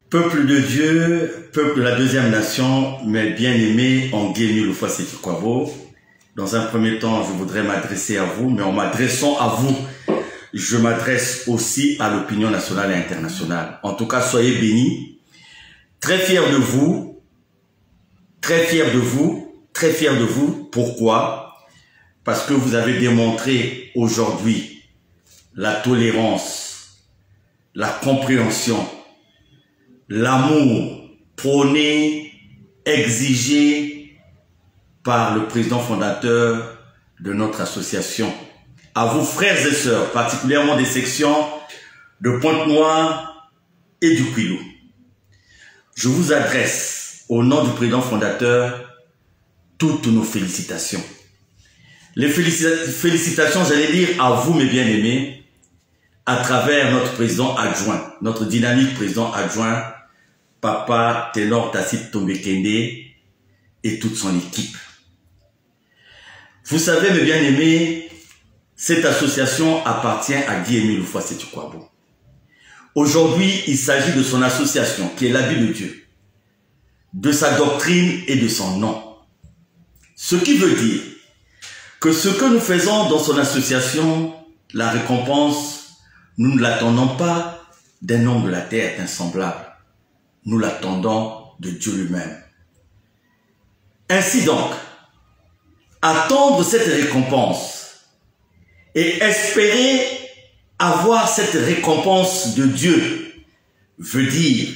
Peuple de Dieu, peuple de la deuxième nation, mes bien-aimés en Guénu le fois Sékou Kouabo. Dans un premier temps, je voudrais m'adresser à vous, mais en m'adressant à vous, je m'adresse aussi à l'opinion nationale et internationale. En tout cas, soyez bénis. Très fier de vous, très fier de vous, très fier de vous. Pourquoi? Parce que vous avez démontré aujourd'hui la tolérance, la compréhension, l'amour prôné, exigé par le président fondateur de notre association. À vous frères et sœurs, particulièrement des sections de Pointe-Noire et du Kouilou, je vous adresse au nom du président fondateur toutes nos félicitations. Les félicitations, j'allais dire à vous mes bien-aimés, à travers notre président adjoint, notre dynamique président adjoint, Papa Ténor Tacite Tombekende et toute son équipe. Vous savez mes bien-aimés, cette association appartient à Guy-Émile Loufoua Sékou Kouabo. Aujourd'hui, il s'agit de son association, qui est l'habit de Dieu, de sa doctrine et de son nom. Ce qui veut dire que ce que nous faisons dans son association, la récompense, nous ne l'attendons pas d'un homme de la terre, d'un semblable. Nous l'attendons de Dieu lui-même. Ainsi donc, attendre cette récompense et espérer avoir cette récompense de Dieu veut dire,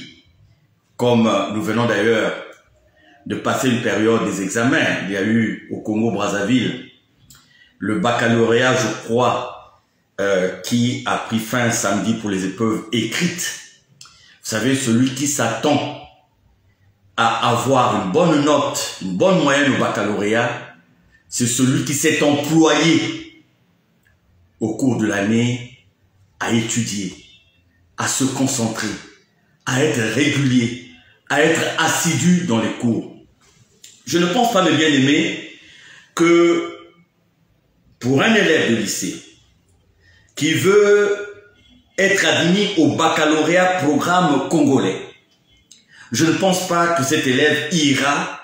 comme nous venons d'ailleurs de passer une période des examens, il y a eu au Congo-Brazzaville le baccalauréat, je crois, qui a pris fin samedi pour les épreuves écrites. Vous savez, celui qui s'attend à avoir une bonne note, une bonne moyenne au baccalauréat, c'est celui qui s'est employé au cours de l'année à étudier, à se concentrer, à être régulier, à être assidu dans les cours. Je ne pense pas, mes bien-aimés, que pour un élève de lycée qui veut être admis au baccalauréat programme congolais, je ne pense pas que cet élève ira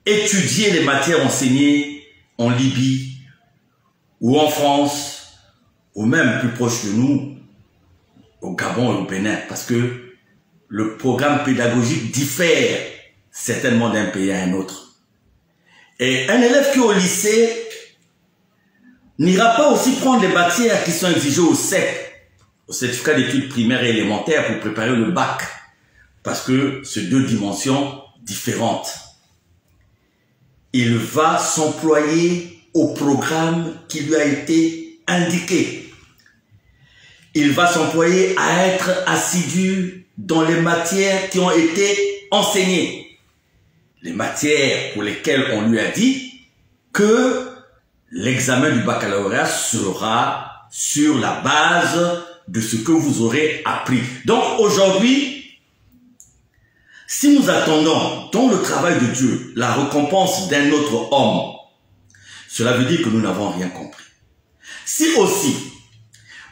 étudier les matières enseignées en Libye ou en France, ou même plus proche de nous, au Gabon et au Bénin, parce que le programme pédagogique diffère certainement d'un pays à un autre. Et un élève qui est au lycée n'ira pas aussi prendre les matières qui sont exigées au CEP, au certificat d'études primaires et élémentaires, pour préparer le bac, parce que c'est deux dimensions différentes. Il va s'employer au programme qui lui a été indiqué. Il va s'employer à être assidu dans les matières qui ont été enseignées. Les matières pour lesquelles on lui a dit que l'examen du baccalauréat sera sur la base de ce que vous aurez appris. Donc aujourd'hui, si nous attendons dans le travail de Dieu la récompense d'un autre homme, cela veut dire que nous n'avons rien compris. Si aussi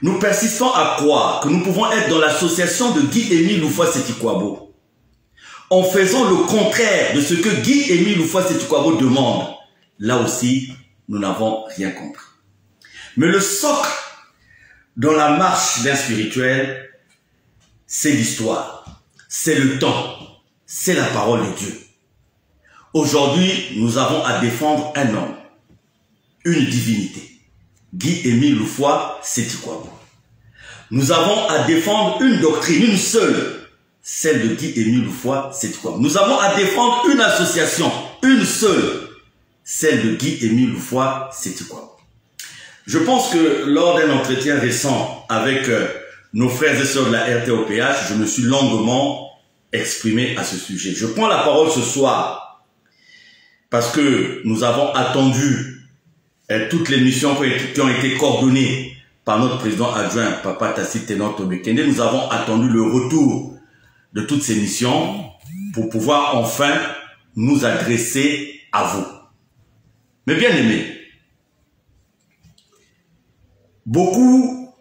nous persistons à croire que nous pouvons être dans l'association de Guy-Émile Loufoua Sékou Kouabo, en faisant le contraire de ce que Guy-Émile Loufoua Sékou Kouabo demande, là aussi, nous n'avons rien compris. Mais le socle dans la marche d'un spirituel, c'est l'histoire, c'est le temps, c'est la parole de Dieu. Aujourd'hui, nous avons à défendre un homme, une divinité, Guy-Émile Loufoua Sékou Kouabo. Nous avons à défendre une doctrine, une seule, celle de Guy-Émile Loufoua Sékou Kouabo. Nous avons à défendre une association, une seule, celle de Guy-Émile Loufoua Sékou Kouabo. Je pense que lors d'un entretien récent avec nos frères et sœurs de la RTOPH, je me suis longuement exprimé à ce sujet. Je prends la parole ce soir parce que nous avons attendu toutes les missions qui ont été coordonnées par notre président adjoint, Papa Tacite Ténor Tombekende. Nous avons attendu le retour de toutes ces missions pour pouvoir enfin nous adresser à vous. Mais bien aimés, beaucoup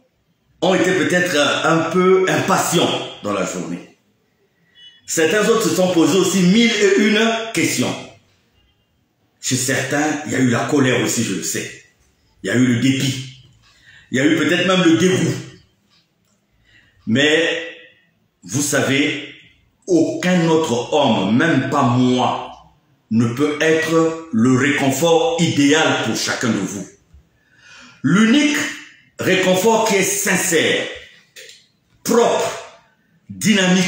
ont été peut-être un peu impatients dans la journée. Certains autres se sont posés aussi 1001 questions. Chez certains, il y a eu la colère aussi, je le sais. Il y a eu le dépit. Il y a eu peut-être même le dégoût. Mais, vous savez, aucun autre homme, même pas moi, ne peut être le réconfort idéal pour chacun de vous. L'unique réconfort qui est sincère, propre, dynamique,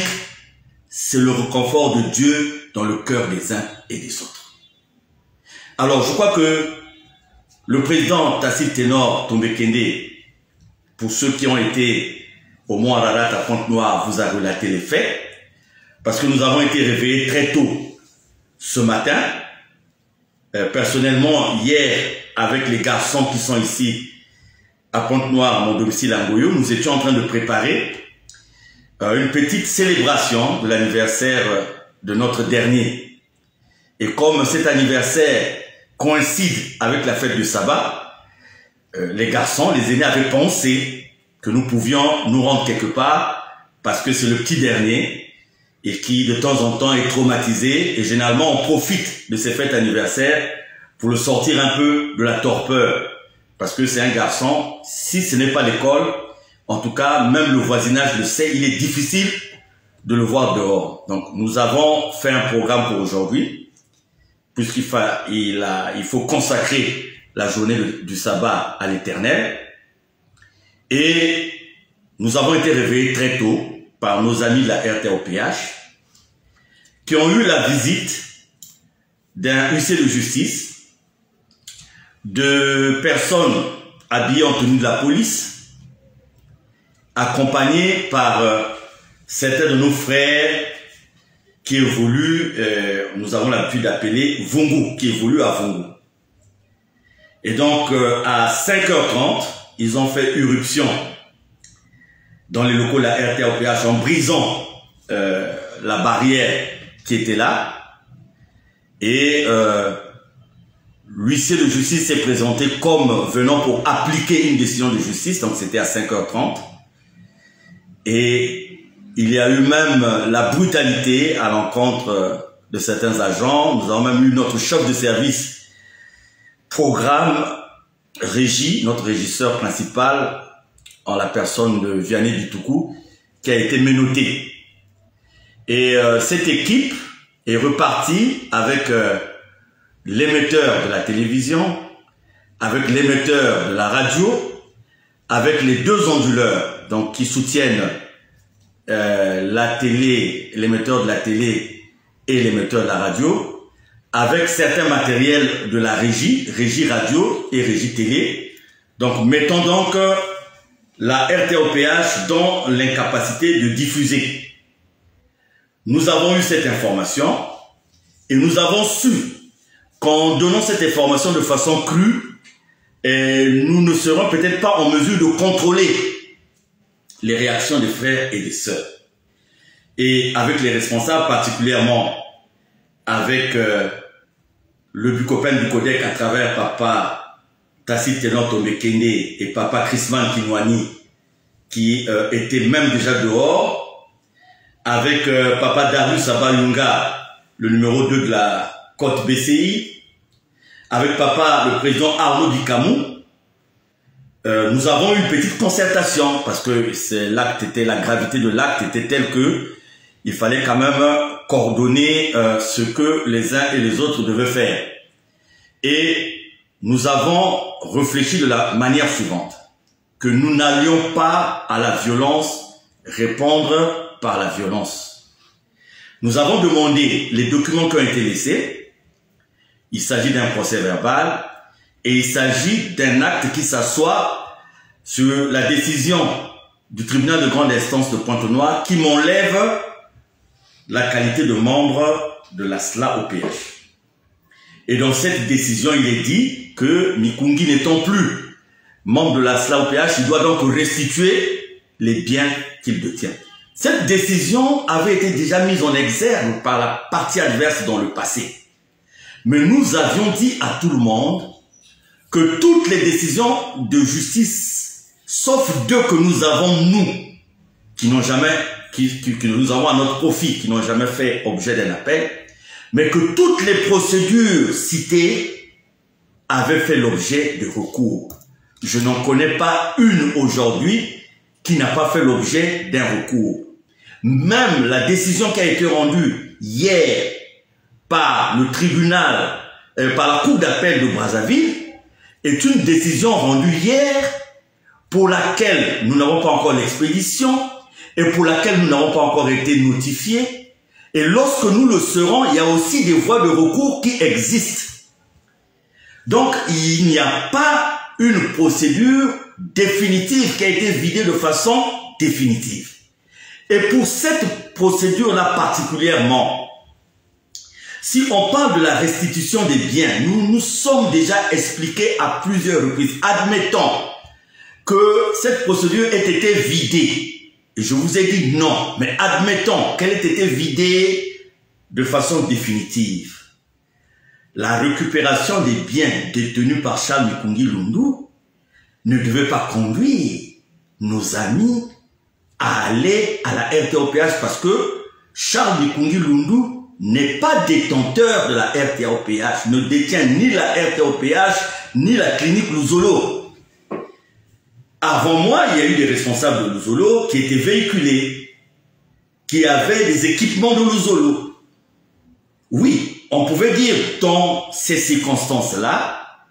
c'est le réconfort de Dieu dans le cœur des uns et des autres. Alors, je crois que le président Tacite Ténor Tombé-Kende, pour ceux qui ont été au Mont Ararat à Pointe-Noire, vous a relaté les faits, parce que nous avons été réveillés très tôt ce matin. Personnellement, hier, avec les garçons qui sont ici à Pointe-Noire, mon domicile à Ngoyo, nous étions en train de préparer une petite célébration de l'anniversaire de notre dernier. Et comme cet anniversaire coïncide avec la fête du sabbat, les garçons, les aînés avaient pensé que nous pouvions nous rendre quelque part parce que c'est le petit dernier et qui de temps en temps est traumatisé, et généralement on profite de ces fêtes anniversaires pour le sortir un peu de la torpeur, parce que c'est un garçon, si ce n'est pas l'école, en tout cas même le voisinage le sait, il est difficile de le voir dehors. Donc nous avons fait un programme pour aujourd'hui, puisqu'il faut consacrer la journée du sabbat à l'Éternel, et nous avons été réveillés très tôt par nos amis de la RTOPH qui ont eu la visite d'un huissier de justice, de personnes habillées en tenue de la police, accompagnés par certains de nos frères qui évoluent, nous avons l'habitude d'appeler Vungu, qui évoluent à Vungu. Et donc, à 5h30, ils ont fait irruption dans les locaux de la RTOPH en brisant la barrière qui était là. Et l'huissier de justice s'est présenté comme venant pour appliquer une décision de justice, donc c'était à 5h30. Et il y a eu même la brutalité à l'encontre de certains agents. Nous avons même eu notre chef de service programme régie, notre régisseur principal, en la personne de Vianney Bitoukou, qui a été menotté. Et cette équipe est repartie avec l'émetteur de la télévision, avec l'émetteur de la radio, avec les deux onduleurs, donc qui soutiennent la télé, l'émetteur de la télé et l'émetteur de la radio, avec certains matériels de la régie radio et régie télé. Donc mettons donc la RTOPH dans l'incapacité de diffuser. Nous avons eu cette information et nous avons su qu'en donnant cette information de façon crue, nous ne serons peut-être pas en mesure de contrôler les réactions des frères et des sœurs. Et avec les responsables, particulièrement avec le Bucopen du Codec à travers Papa Tacite Ténor Tombé-Kende et Papa Chrisman Kinwani, qui était même déjà dehors, avec Papa Darius Abayunga, le numéro 2 de la Côte BCI, avec Papa le président Arnaud Dikamou, nous avons eu une petite concertation parce que la gravité de l'acte était telle que il fallait quand même coordonner ce que les uns et les autres devaient faire. Et nous avons réfléchi de la manière suivante, que nous n'allions pas à la violence répondre par la violence. Nous avons demandé les documents qui ont été laissés. Il s'agit d'un procès verbal et il s'agit d'un acte qui s'assoit sur la décision du tribunal de grande instance de Pointe-Noire qui m'enlève la qualité de membre de la SLA-OPH. Et dans cette décision, il est dit que Mikungi n'étant plus membre de la SLA-OPH, il doit donc restituer les biens qu'il détient. Cette décision avait été déjà mise en exergue par la partie adverse dans le passé. Mais nous avions dit à tout le monde que toutes les décisions de justice sauf deux que nous avons, nous, qui n'ont jamais, que nous avons à notre profit, qui n'ont jamais fait objet d'un appel, mais que toutes les procédures citées avaient fait l'objet de recours. Je n'en connais pas une aujourd'hui qui n'a pas fait l'objet d'un recours. Même la décision qui a été rendue hier par le tribunal, par la cour d'appel de Brazzaville, est une décision rendue hier pour laquelle nous n'avons pas encore l'expédition et pour laquelle nous n'avons pas encore été notifiés. Et lorsque nous le serons, il y a aussi des voies de recours qui existent. Donc, il n'y a pas une procédure définitive qui a été vidée de façon définitive. Et pour cette procédure-là particulièrement, si on parle de la restitution des biens, nous nous sommes déjà expliqués à plusieurs reprises. Admettons que cette procédure ait été vidée. Et je vous ai dit non, mais admettons qu'elle ait été vidée de façon définitive. La récupération des biens détenus par Charles Mikungi Lundu ne devait pas conduire nos amis à aller à la RTOPH parce que Charles Mikungi Lundu n'est pas détenteur de la RTOPH, ne détient ni la RTOPH ni la clinique Luzolo. Avant moi, il y a eu des responsables de Luzolo qui étaient véhiculés, qui avaient des équipements de Luzolo. Oui, on pouvait dire dans ces circonstances-là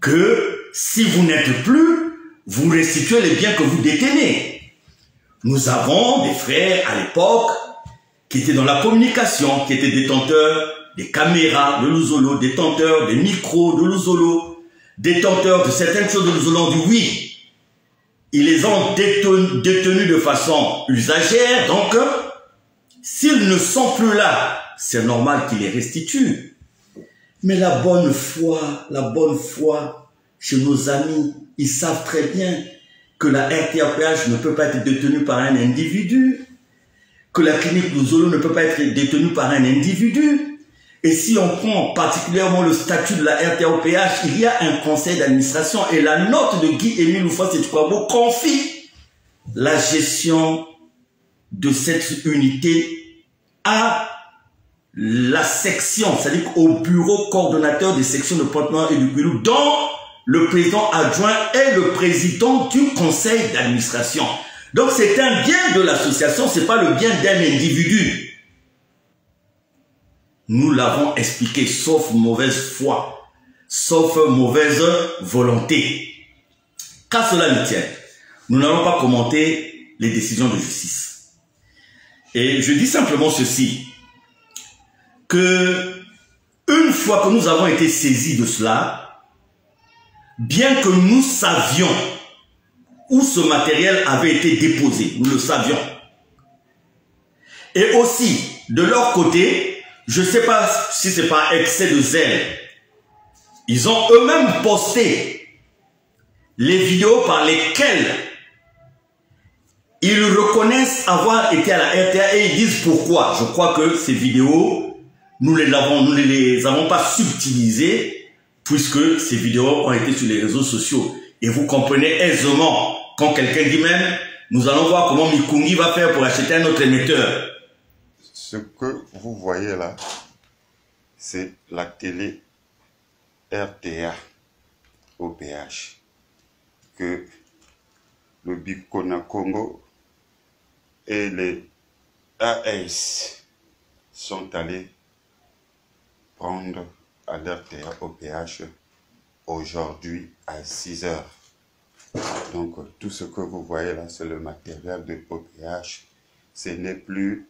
que si vous n'êtes plus, vous restituez les biens que vous détenez. Nous avons des frères à l'époque qui étaient dans la communication, qui étaient détenteurs des caméras de Luzolo, détenteurs des micros de Luzolo, détenteurs de certaines choses de Luzolo. On dit oui, ils les ont détenus de façon usagère, donc s'ils ne sont plus là, c'est normal qu'ils les restituent. Mais la bonne foi chez nos amis, ils savent très bien que la RTOPH ne peut pas être détenue par un individu, que la clinique Luzolo ne peut pas être détenue par un individu. Et si on prend particulièrement le statut de la RTOPH, il y a un conseil d'administration et la note de Guy-Émile Houphouët-Séchouabo confie la gestion de cette unité à la section, c'est-à-dire au bureau coordonnateur des sections de Pointe-Noire et du Gouilou, dont le président adjoint est le président du conseil d'administration. Donc c'est un bien de l'association, ce n'est pas le bien d'un individu. Nous l'avons expliqué, sauf mauvaise foi, sauf mauvaise volonté. Qu'à cela ne tienne, nous n'allons pas commenter les décisions de justice. Et je dis simplement ceci, que une fois que nous avons été saisis de cela, bien que nous savions où ce matériel avait été déposé, nous le savions. Et aussi, de leur côté, je ne sais pas si c'est par excès de zèle, ils ont eux-mêmes posté les vidéos par lesquelles ils reconnaissent avoir été à la RTA et ils disent pourquoi. Je crois que ces vidéos, nous ne les avons pas subtilisées puisque ces vidéos ont été sur les réseaux sociaux. Et vous comprenez aisément quand quelqu'un dit même, nous allons voir comment Mikungi va faire pour acheter un autre émetteur. Ce que vous voyez là, c'est la télé RTA OPH que le Bikona Congo et les AS sont allés prendre à l'RTA OPH aujourd'hui à 6 h. Donc tout ce que vous voyez là, c'est le matériel de OPH. Ce n'est plus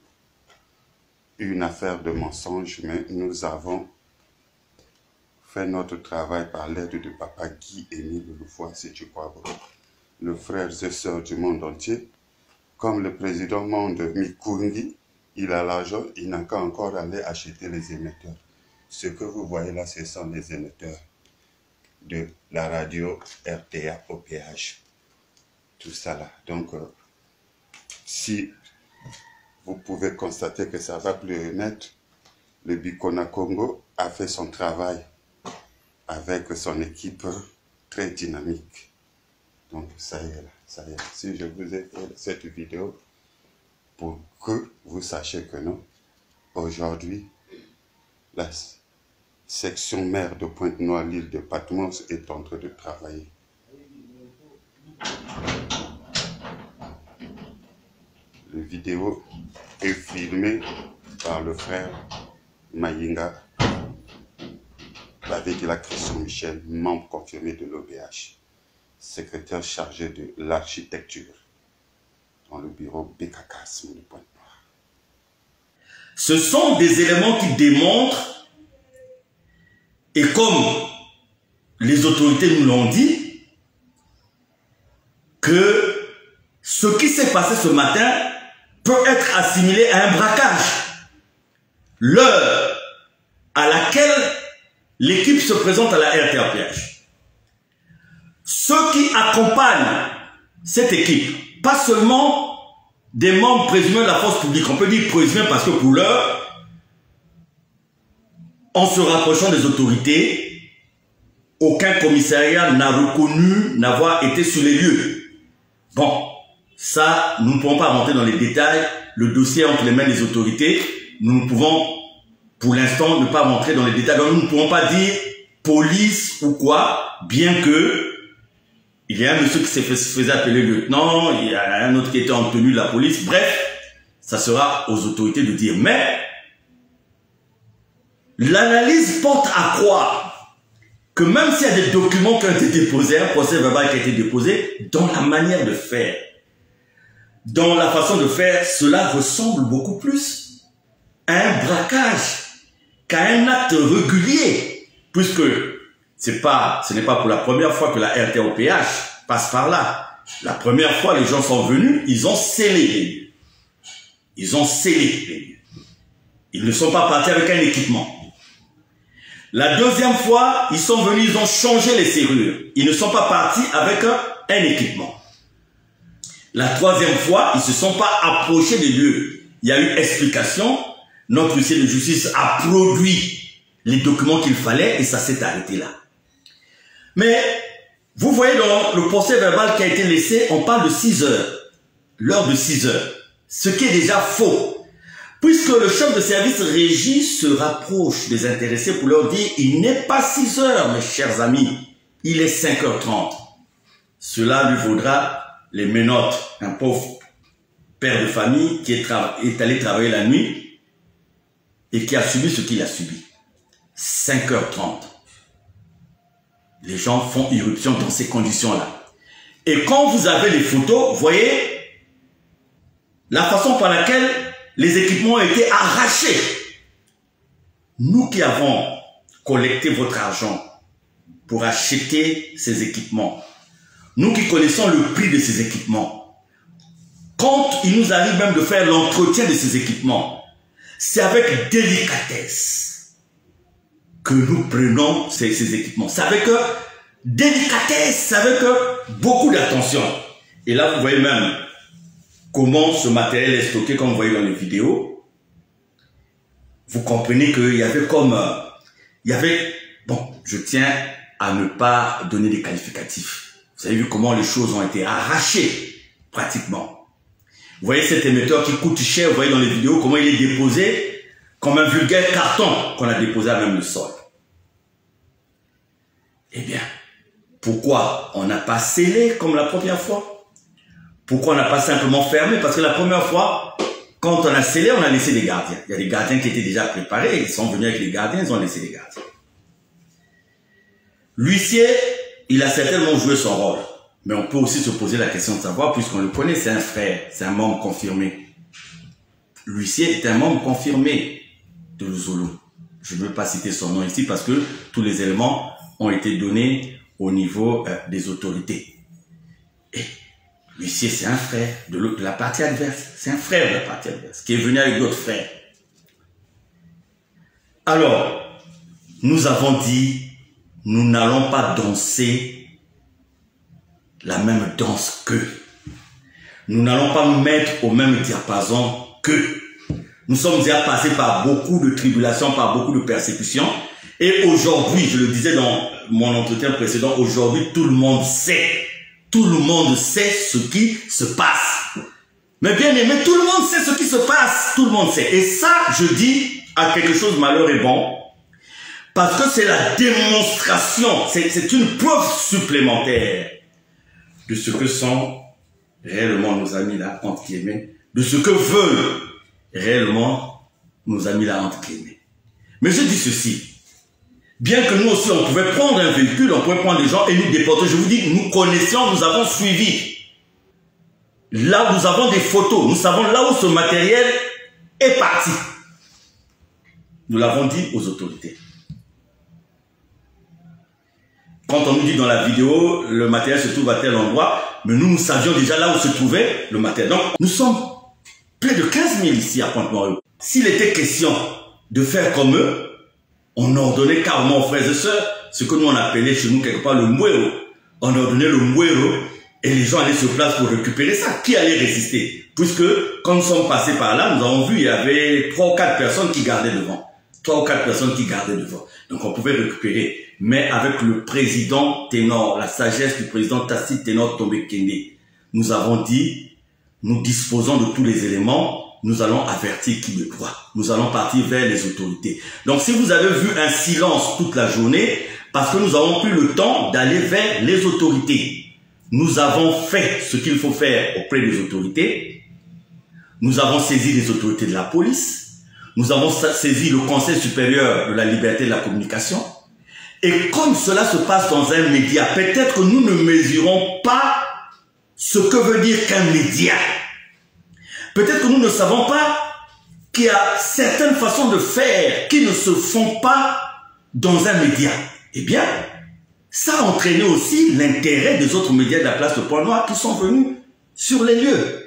une affaire de mensonge, mais nous avons fait notre travail par l'aide de Papa Guy-Émile Houphouët-Séchouabo, le frère et sœur du monde entier. Comme le président monde Mikungi, il a l'argent, il n'a qu'à encore aller acheter les émetteurs. Ce que vous voyez là, ce sont les émetteurs de la radio RTA OPH. Tout ça là. Donc, si vous pouvez constater que ça va plus net, le Bikona Congo a fait son travail avec son équipe très dynamique. Donc, ça y est là, ça y est. Si je vous ai fait cette vidéo pour que vous sachiez que non, aujourd'hui, la section maire de Pointe-Noire, l'île de Patmos, est en train de travailler. La vidéo est filmée par le frère Mayinga, avec la Christian Michel, membre confirmé de l'OBH, secrétaire chargé de l'architecture dans le bureau BKKASM de Pointe-Noire. Ce sont des éléments qui démontrent, et comme les autorités nous l'ont dit, que ce qui s'est passé ce matin peut être assimilé à un braquage. L'heure à laquelle l'équipe se présente à la RTAPH. Ceux qui accompagnent cette équipe, pas seulement des membres présumés de la force publique, on peut dire présumés parce que pour l'heure, en se rapprochant des autorités, aucun commissariat n'a reconnu n'avoir été sur les lieux. Bon, ça, nous ne pouvons pas rentrer dans les détails. Le dossier entre les mains des autorités, nous ne pouvons, pour l'instant, ne pas rentrer dans les détails. Donc, nous ne pouvons pas dire police ou quoi, bien que il y a un monsieur qui se faisait appeler lieutenant, il y a un autre qui était en tenue de la police. Bref, ça sera aux autorités de dire. Mais l'analyse porte à croire que même s'il y a des documents qui ont été déposés, un procès verbal qui a été déposé, dans la manière de faire, dans la façon de faire, cela ressemble beaucoup plus à un braquage qu'à un acte régulier, puisque ce n'est pas pour la première fois que la RTAPH passe par là. La première fois, les gens sont venus, ils ont scellé les lieux. Ils ont scellé les lieux. Ils ne sont pas partis avec un équipement. La deuxième fois, ils sont venus, ils ont changé les serrures. Ils ne sont pas partis avec un équipement. La troisième fois, ils ne se sont pas approchés des lieux. Il y a eu explication. Notre huissier de justice a produit les documents qu'il fallait et ça s'est arrêté là. Mais vous voyez dans le procès verbal qui a été laissé, on parle de 6 heures. L'heure de 6 heures. Ce qui est déjà faux. Puisque le chef de service régie se rapproche des intéressés pour leur dire il n'est pas 6 heures, mes chers amis. Il est 5h30. Cela lui vaudra les menottes. Un pauvre père de famille qui est allé travailler la nuit et qui a subi ce qu'il a subi. 5h30. Les gens font irruption dans ces conditions-là. Et quand vous avez les photos, vous voyez la façon par laquelle les équipements ont été arrachés. Nous qui avons collecté votre argent pour acheter ces équipements, nous qui connaissons le prix de ces équipements, quand il nous arrive même de faire l'entretien de ces équipements, c'est avec délicatesse que nous prenons ces équipements. C'est avec délicatesse, c'est avec beaucoup d'attention. Et là, vous voyez même comment ce matériel est stocké, comme vous voyez dans les vidéos. Vous comprenez qu'il y avait comme... bon, je tiens à ne pas donner des qualificatifs. Vous avez vu comment les choses ont été arrachées, pratiquement. Vous voyez cet émetteur qui coûte cher, vous voyez dans les vidéos comment il est déposé comme un vulgaire carton qu'on a déposé à même le sol. Eh bien, pourquoi on n'a pas scellé comme la première fois? Pourquoi on n'a pas simplement fermé? Parce que la première fois, quand on a scellé, on a laissé des gardiens. Il y a des gardiens qui étaient déjà préparés, ils sont venus avec les gardiens, ils ont laissé les gardiens. L'huissier, il a certainement joué son rôle. Mais on peut aussi se poser la question de savoir, puisqu'on le connaît, c'est un frère, c'est un membre confirmé. L'huissier est un membre confirmé de l'Ouzolo. Je ne veux pas citer son nom ici parce que tous les éléments ont été donnés au niveau des autorités. Et l'huissier, c'est un frère de la partie adverse. C'est un frère de la partie adverse qui est venu avec d'autres frères. Alors, nous avons dit, nous n'allons pas danser la même danse qu'eux. Nous n'allons pas nous mettre au même diapason qu'eux. Nous sommes déjà passés par beaucoup de tribulations, par beaucoup de persécutions. Et aujourd'hui, je le disais dans mon entretien précédent, aujourd'hui, tout le monde sait Tout le monde sait ce qui se passe. Mais bien aimé, tout le monde sait ce qui se passe. Tout le monde sait. Et ça, je dis à quelque chose, malheur est bon. Parce que c'est la démonstration, c'est une preuve supplémentaire de ce que sont réellement nos amis là, entre guillemets, de ce que veulent réellement nos amis là, entre guillemets. Mais je dis ceci, bien que nous aussi on pouvait prendre un véhicule, on pouvait prendre des gens et nous déporter, je vous dis, nous connaissions, nous avons suivi. Là, nous avons des photos, nous savons là où ce matériel est parti. Nous l'avons dit aux autorités. Quand on nous dit dans la vidéo, le matériel se trouve à tel endroit, mais nous savions déjà là où se trouvait le matériel. Donc, nous sommes plus de 15 000 ici à Pointe-Noire. S'il était question de faire comme eux, on ordonnait carrément aux frères et sœurs, ce que nous on appelait chez nous quelque part le mouero. On ordonnait le mouero et les gens allaient sur place pour récupérer ça. Qui allait résister? Puisque quand nous sommes passés par là, nous avons vu il y avait 3 ou 4 personnes qui gardaient devant. 3 ou 4 personnes qui gardaient devant. Donc on pouvait récupérer. Mais avec le président Ténor, la sagesse du président Tacite Ténor Tombé Kende, nous avons dit, nous disposons de tous les éléments, nous allons avertir qui le doit. Nous allons partir vers les autorités. Donc si vous avez vu un silence toute la journée, parce que nous avons pris le temps d'aller vers les autorités. Nous avons fait ce qu'il faut faire auprès des autorités. Nous avons saisi les autorités de la police. Nous avons saisi le Conseil supérieur de la liberté de la communication. Et comme cela se passe dans un média, peut-être que nous ne mesurons pas ce que veut dire qu'un média. Peut-être que nous ne savons pas qu'il y a certaines façons de faire qui ne se font pas dans un média. Eh bien, ça a entraîné aussi l'intérêt des autres médias de la place de Pointe-Noire qui sont venus sur les lieux.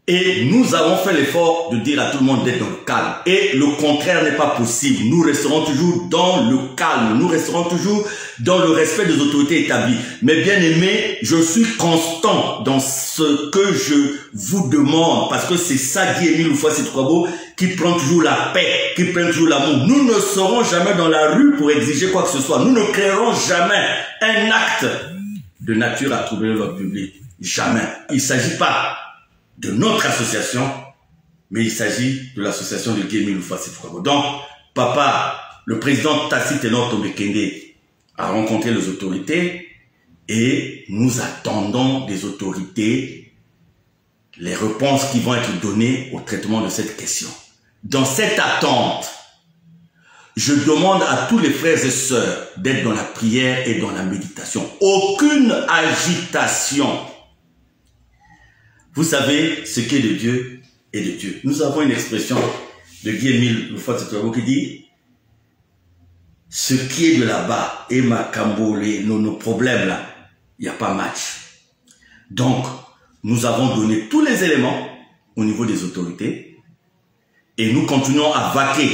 Et nous avons fait l'effort de dire à tout le monde d'être dans le calme. Et le contraire n'est pas possible. Nous resterons toujours dans le calme. Nous resterons toujours dans le respect des autorités établies. Mais bien aimé, je suis constant dans ce que je vous demande. Parce que c'est ça, dit Émile Oufouassi-Trouabo, qui prend toujours la paix, qui prend toujours l'amour. Nous ne serons jamais dans la rue pour exiger quoi que ce soit. Nous ne créerons jamais un acte de nature à troubler l'ordre public. Jamais. Il ne s'agit pas de notre association, mais il s'agit de l'association de Guy Émile Oufouassi-Trouabo. Donc, papa, le président Tacite Ténor Tombé Kende a rencontré les autorités et nous attendons des autorités les réponses qui vont être données au traitement de cette question. Dans cette attente, je demande à tous les frères et sœurs d'être dans la prière et dans la méditation. Aucune agitation. Vous savez, ce qui est de Dieu est de Dieu. Nous avons une expression de Guy Émile Oufouassi-Trouabo qui dit « Ce qui est de là-bas et nos problèmes là, il n'y a pas match. » Donc, nous avons donné tous les éléments au niveau des autorités et nous continuons à vaquer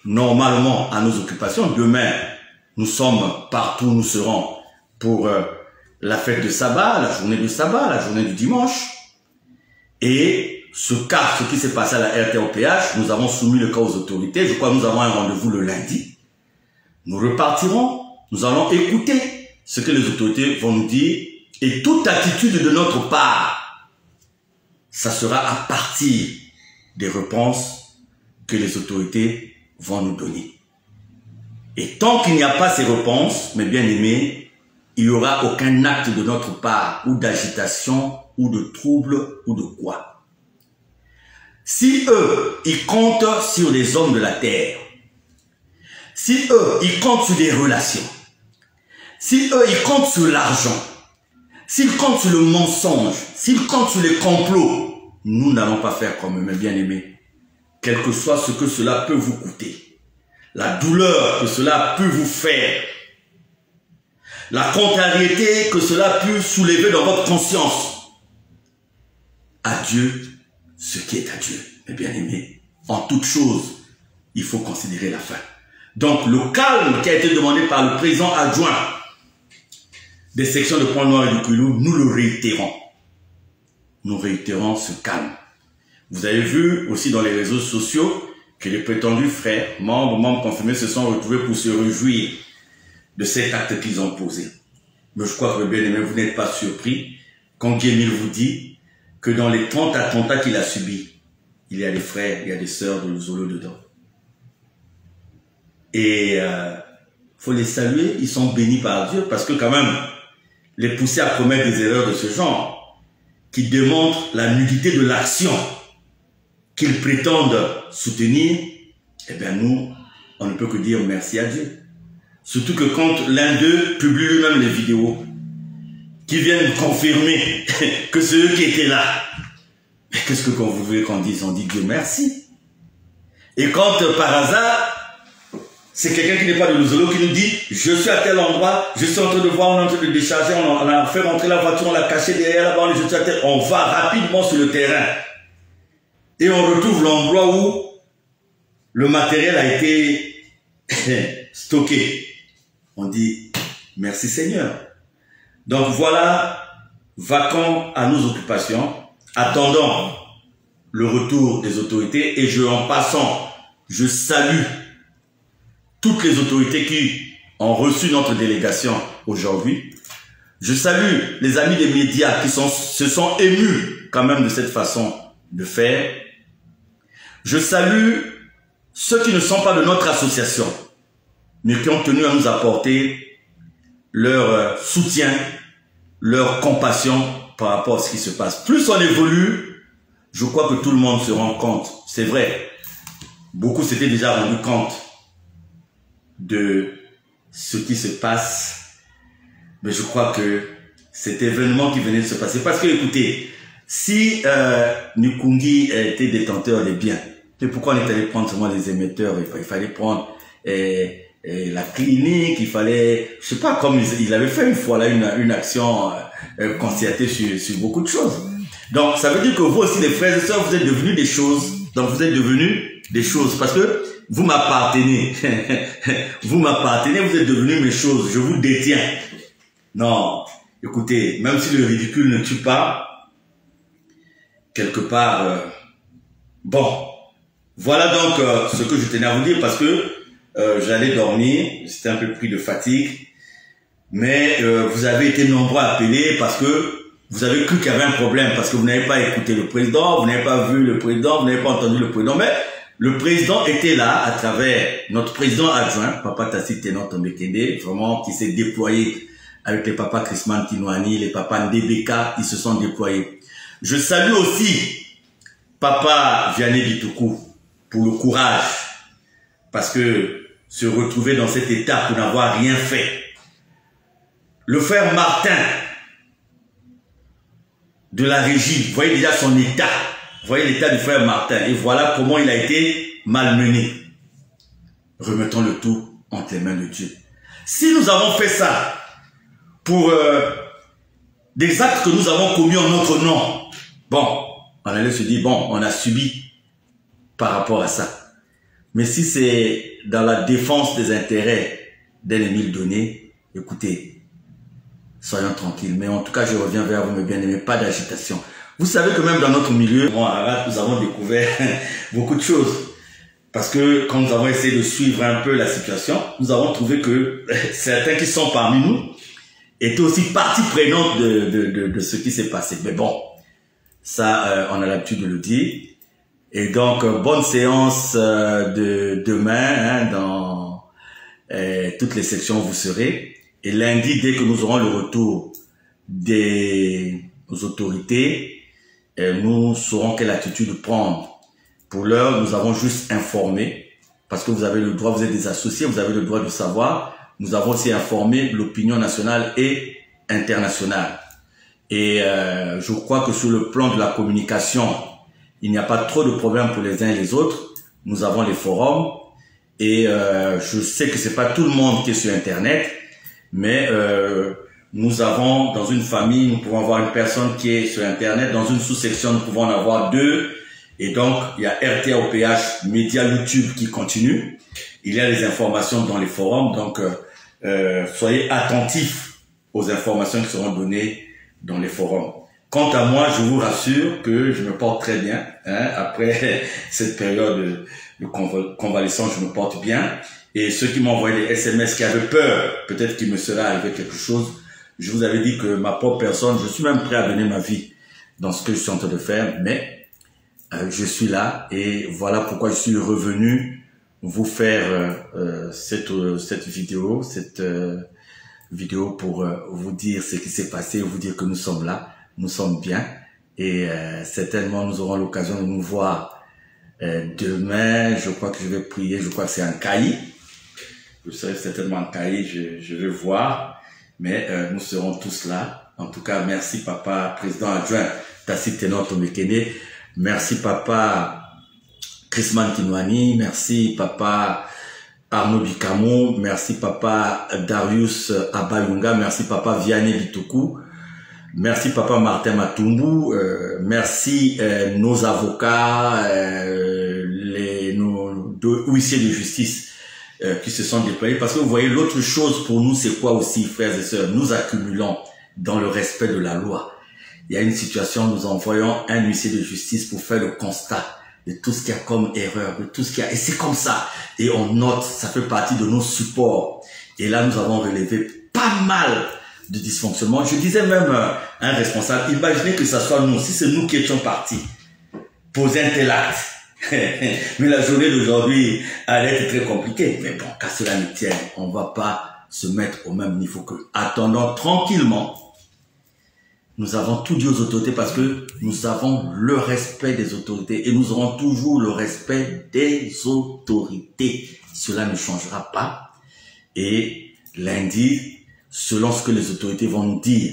normalement à nos occupations. Demain, nous sommes partout, nous serons pour la fête de sabbat, la journée du sabbat, la journée du dimanche. Et ce qui s'est passé à la RTOPH, nous avons soumis le cas aux autorités. Je crois que nous avons un rendez-vous le lundi. Nous repartirons, nous allons écouter ce que les autorités vont nous dire. Et toute attitude de notre part, ça sera à partir des réponses que les autorités vont nous donner. Et tant qu'il n'y a pas ces réponses, mes bien-aimés, il n'y aura aucun acte de notre part, ou d'agitation, ou de trouble, ou de quoi. Si eux, ils comptent sur les hommes de la terre, si eux, ils comptent sur les relations, si eux, ils comptent sur l'argent, s'ils comptent sur le mensonge, s'ils comptent sur les complots, nous n'allons pas faire comme eux, mes bien-aimés. Quel que soit ce que cela peut vous coûter, la douleur que cela peut vous faire, la contrariété que cela peut soulever dans votre conscience, à Dieu ce qui est à Dieu. Mes bien-aimés, en toute chose, il faut considérer la fin. Donc, le calme qui a été demandé par le président adjoint des sections de Pointe-Noire et du Kouilou, nous le réitérons. Nous réitérons ce calme. Vous avez vu aussi dans les réseaux sociaux que les prétendus frères, membres confirmés, se sont retrouvés pour se réjouir de cet acte qu'ils ont posé. Mais je crois que, bien aimé, vous n'êtes pas surpris quand Guy-Émile vous dit que dans les 30 attentats qu'il a subis, il y a des frères, il y a des sœurs de Luzolo dedans. Et faut les saluer, ils sont bénis par Dieu, parce que quand même, les pousser à commettre des erreurs de ce genre, qui démontrent la nudité de l'action qu'ils prétendent soutenir, eh bien nous, on ne peut que dire merci à Dieu. Surtout que quand l'un d'eux publie lui-même les vidéos, qui viennent confirmer que c'est eux qui étaient là, mais qu'est-ce que vous voulez qu'on dise? On dit Dieu merci. Et quand par hasard, c'est quelqu'un qui n'est pas de Luzolo qui nous dit « Je suis à tel endroit, je suis en train de voir, on est en train de décharger, on a fait rentrer la voiture, on l'a cachée derrière là-bas, on va rapidement sur le terrain. Et on retrouve l'endroit où le matériel a été stocké. » On dit « Merci Seigneur. » Donc voilà, vaquons à nos occupations, attendons le retour des autorités et en passant, je salue toutes les autorités qui ont reçu notre délégation aujourd'hui. Je salue les amis des médias qui se sont émus quand même de cette façon de faire. Je salue ceux qui ne sont pas de notre association, mais qui ont tenu à nous apporter leur soutien, leur compassion par rapport à ce qui se passe. Plus on évolue, je crois que tout le monde se rend compte. C'est vrai, beaucoup s'étaient déjà rendu compte de ce qui se passe, mais je crois que cet événement qui venait de se passer, parce que écoutez, si Nukungi était détenteur des biens, mais pourquoi on est allé prendre seulement les émetteurs? Il fallait prendre la clinique, il fallait, je sais pas, comme il avait fait une fois là une action concertée sur beaucoup de choses. Donc ça veut dire que vous aussi les frères et sœurs, vous êtes devenus des choses. Donc vous êtes devenus des choses parce que vous m'appartenez. Vous m'appartenez, vous êtes devenus mes choses. Je vous détiens. Non, écoutez, même si le ridicule ne tue pas, quelque part, bon, voilà donc ce que je tenais à vous dire parce que j'allais dormir, j'étais un peu pris de fatigue, mais vous avez été nombreux à appeler parce que vous avez cru qu'il y avait un problème, parce que vous n'avez pas écouté le président, vous n'avez pas vu le président, vous n'avez pas entendu le président, mais le président était là à travers notre président adjoint, Papa Tassi Tenor Tombekende, vraiment qui s'est déployé avec les papas Chrisman Tinouani, les papas Ndebeka, ils se sont déployés. Je salue aussi Papa Vianney Bitoukou pour le courage, parce que se retrouver dans cet état pour n'avoir rien fait. Le frère Martin de la régie, vous voyez déjà son état, vous voyez l'état du frère Martin, et voilà comment il a été malmené. Remettons le tout entre les mains de Dieu. Si nous avons fait ça pour des actes que nous avons commis en notre nom, bon, on allait se dire, bon, on a subi par rapport à ça. Mais si c'est dans la défense des intérêts d'un Émile Donné, écoutez, soyons tranquilles. Mais en tout cas, je reviens vers vous, mes bien-aimés, pas d'agitation. Vous savez que même dans notre milieu, moi, à Arad, nous avons découvert beaucoup de choses. Parce que quand nous avons essayé de suivre un peu la situation, nous avons trouvé que certains qui sont parmi nous étaient aussi partie prenante de ce qui s'est passé. Mais bon, ça, on a l'habitude de le dire. Et donc, bonne séance de demain, hein, dans toutes les sections où vous serez. Et lundi, dès que nous aurons le retour des autorités, nous saurons quelle attitude prendre. Pour l'heure, nous avons juste informé, parce que vous avez le droit, vous êtes des associés, vous avez le droit de savoir. Nous avons aussi informé l'opinion nationale et internationale. Et je crois que sur le plan de la communication, il n'y a pas trop de problèmes pour les uns et les autres. Nous avons les forums et je sais que c'est pas tout le monde qui est sur Internet, mais nous avons dans une famille, nous pouvons avoir une personne qui est sur Internet. Dans une sous-section, nous pouvons en avoir deux. Et donc, il y a RTA OPH, Média YouTube qui continue. Il y a les informations dans les forums. Donc, soyez attentifs aux informations qui seront données dans les forums. Quant à moi, je vous rassure que je me porte très bien. Hein, après cette période de convalescence, je me porte bien. Et ceux qui m'ont envoyé des SMS qui avaient peur, peut-être qu'il me serait arrivé quelque chose, Je vous avais dit que ma propre personne, je suis même prêt à donner ma vie dans ce que je suis en train de faire, mais je suis là et voilà pourquoi je suis revenu vous faire cette vidéo, pour vous dire ce qui s'est passé, vous dire que nous sommes là, nous sommes bien et certainement nous aurons l'occasion de nous voir demain. Je crois que je vais prier, je crois que c'est un cahier. Je serai certainement en cahier, je vais voir, mais nous serons tous là. En tout cas, merci papa, président adjoint Tacite Tenor Tomekene, merci papa Chrisman Kinwani, merci papa Arnaud Bikamo, merci papa Darius Abayunga, merci papa Vianney Bituku, merci papa Martin Matumbu, merci nos avocats, nos deux huissiers de justice qui se sont déployés, parce que vous voyez, l'autre chose pour nous, c'est quoi aussi, frères et sœurs? Nous accumulons dans le respect de la loi. Il y a une situation, nous envoyons un huissier de justice pour faire le constat de tout ce qu'il y a comme erreur, de tout ce qu'il y a, et c'est comme ça. Et on note, ça fait partie de nos supports. Et là, nous avons relevé pas mal de dysfonctionnements. Je disais même un responsable, imaginez que ce soit nous, si c'est nous qui étions partis, poser un tel acte. Mais la journée d'aujourd'hui allait être très compliquée. Mais bon, qu'à cela ne tienne, on ne va pas se mettre au même niveau que. Attendons tranquillement. Nous avons tout dit aux autorités parce que nous avons le respect des autorités et nous aurons toujours le respect des autorités. Cela ne changera pas. Et lundi, selon ce que les autorités vont nous dire,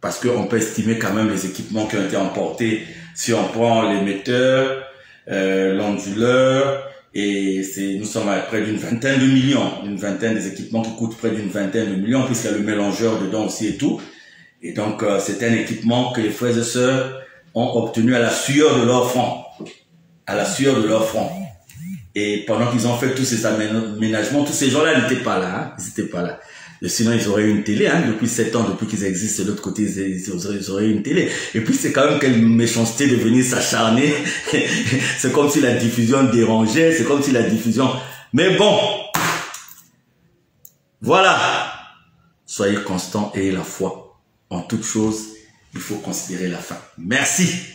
parce qu'on peut estimer quand même les équipements qui ont été emportés, si on prend l'émetteur, l'onduleur, et nous sommes à près d'une vingtaine de millions, une vingtaine des équipements qui coûtent près d'une vingtaine de millions, puisqu'il y a le mélangeur dedans aussi et tout. Et donc, c'est un équipement que les frères et sœurs ont obtenu à la sueur de leur front. À la sueur de leur front. Et pendant qu'ils ont fait tous ces aménagements, tous ces gens-là n'étaient pas là. Hein, ils n'étaient pas là. Et sinon, ils auraient eu une télé. Hein, depuis 7 ans, depuis qu'ils existent de l'autre côté, ils auraient eu une télé. Et puis, c'est quand même quelle méchanceté de venir s'acharner. C'est comme si la diffusion dérangeait. C'est comme si la diffusion... Mais bon, voilà. Soyez constants et la foi. En toute chose, il faut considérer la fin. Merci.